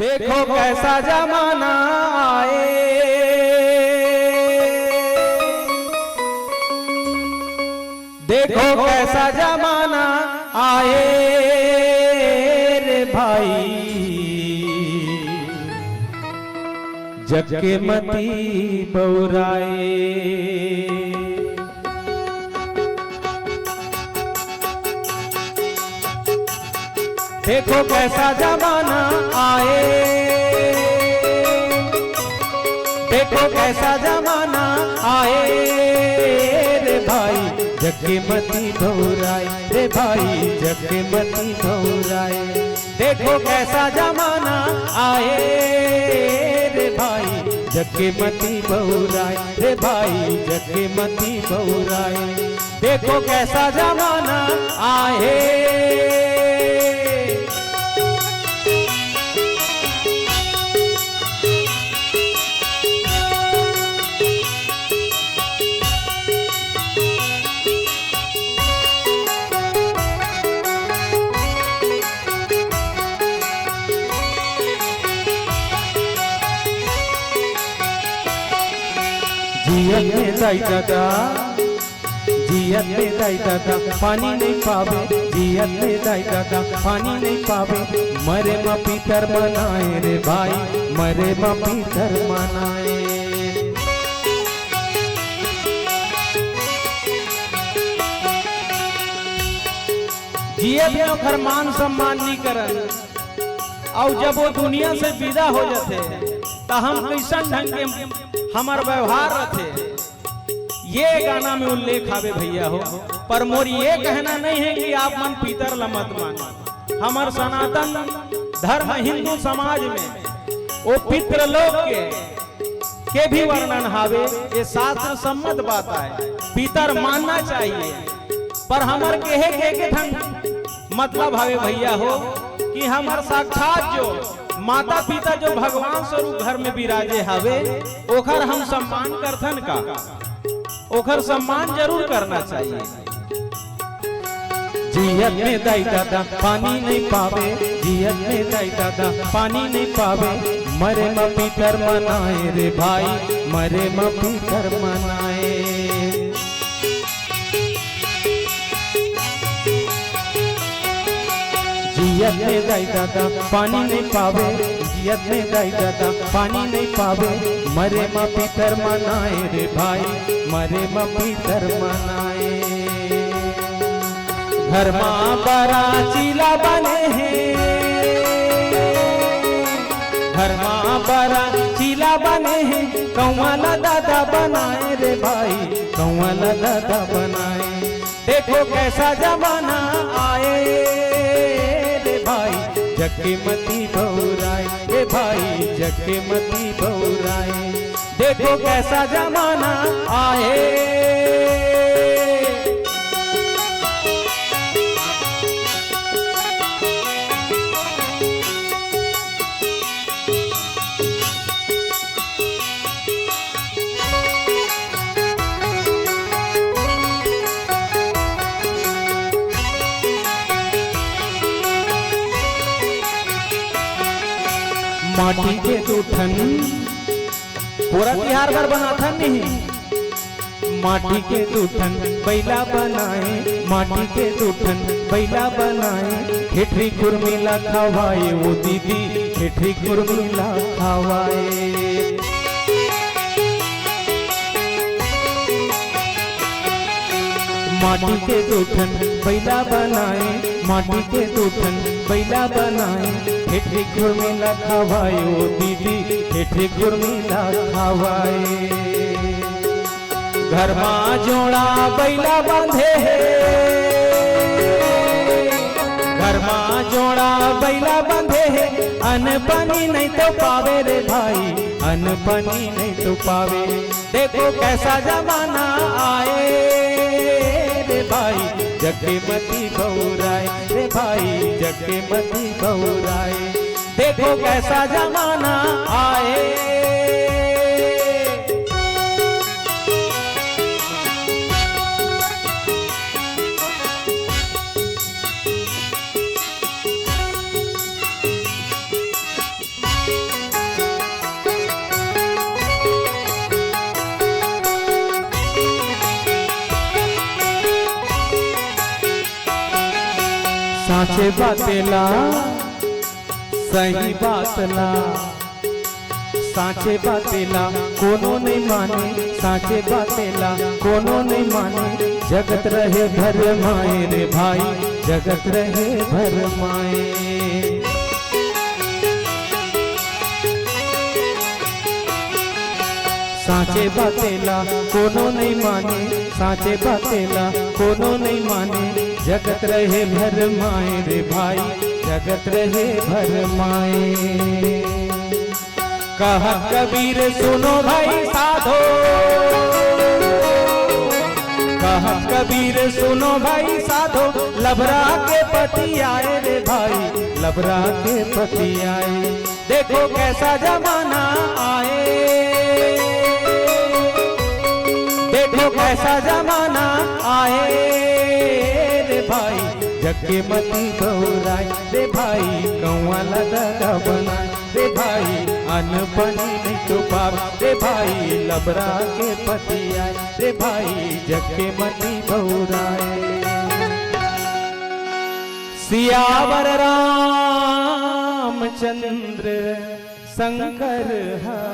देखो कैसा जमाना आए, देखो कैसा जमाना आए रे भाई, जग के मती बौराए। देखो कैसा जमाना आए, देखो कैसा जमाना आए रे भाई, जग के मती बौराए रे भाई, जग के मती बौराए। देखो कैसा जमाना आए रे भाई, जग के मती बौराए रे भाई, जग के मती बौराए। देखो कैसा जमाना आए। जियत में दाई दादा, जियत में दाई दादा पानी नहीं पावे, जियत में दाई दादा पानी नहीं पावे। मरे माँ पीतर मनाए रे भाई, मरे माँ पीतर मनाए। जियत में ओकर मान सम्मान नहीं करन, और जब वो दुनिया से विदा हो जाते तो हम कैसन ढंग के हमार व्यवहार रखे, ये गाना में उल्लेख आवे भैया हो। पर मोर ये कहना नहीं है कि आप मन पीतर ला मत मानो। हमार सनातन धर्म हिंदू समाज में वो पितृ लोक के भी वर्णन हावे, ये शास्त्र सम्मत बात है, पितर मानना चाहिए। पर हमार कहे के ढंग मतलब हावे भैया हो कि हमार साक्षात जो माता पिता जो भगवान स्वरूप घर में विराजे हवे, ओखर हम सम्मान करथन का, ओखर सम्मान जरूर करना चाहिए। जियत में दाई दादा पानी नहीं पावे, जियत में दाई दादा पानी नहीं पावे। मरे माँ पीतर मनाए रे भाई, मरे माँ पीतर मनाए। जियत में दाई दादा पानी नहीं पावे, जियत में दाई दादा पानी नहीं पावे। मरे माँ पीतर मनाए रे भाई, मरे माँ पीतर मनाए। घर माँ बड़ा चीला बने हैं, घर माँ बड़ा चीला बने हैं। कौवाला दादा बनाए रे भाई, कौवाला दादा बनाए। देखो कैसा जमाना आए भाई, जग के मती बौराए रे भाई, जग के मती बौराए। देखो कैसा जमाना आए। माटी के दूठन पूरा तिहार भर बनाथा नहीं, माटी के दूठन बैला बनाए, माटी के दूठन बैला बनाए। ठेठरी कुर्मिला खवाए वो दीदी, ठेठरी कुर्मिला खवाए। माटी के दूठन बैला बनाए, माटी के दूठन बैला बनाए। ठेठरी कुर्मिला खवाए वो दीदी, ठेठरी कुर्मिला खवाए। घर माँ जोड़ा बैला बांधे है, घर माँ जोड़ा बैला बांधे है। अन्न पानी नहीं तो पावे रे भाई, अन्न पानी नहीं तो पावे। देखो कैसा जमाना आए रे भाई, जग के मती बौराए रे भाई, जग के मती बौराए। देखो कैसा जमाना आए। साचे बातेला सही बातला, साचे बातेला कोनो नहीं माने, साचे बातेला कोनो नहीं माने, जगत रहे भर माए रे भाई, जगत रहे भर माए। साचे बातेला कोनो नहीं माने, साचे बातेला कोनो नहीं माने, जगत रहे भर माए रे भाई, जगत रहे भर माए। कहा कबीर सुनो भाई साधो, कहा कबीर सुनो भाई साधो, लबरा के पति आए रे भाई, लबरा के पति आए। देखो कैसा जमाना आए, देखो कैसा जमाना आए रे भाई, जग के मती बहुराय रे भाई, कौआ लगा बनाए रे भाई, अनपनी नहीं तो पाप रे भाई, लबरा के पति आए रे भाई, जग के मती बहुराय। सियावर रामचंद्र शंकर है।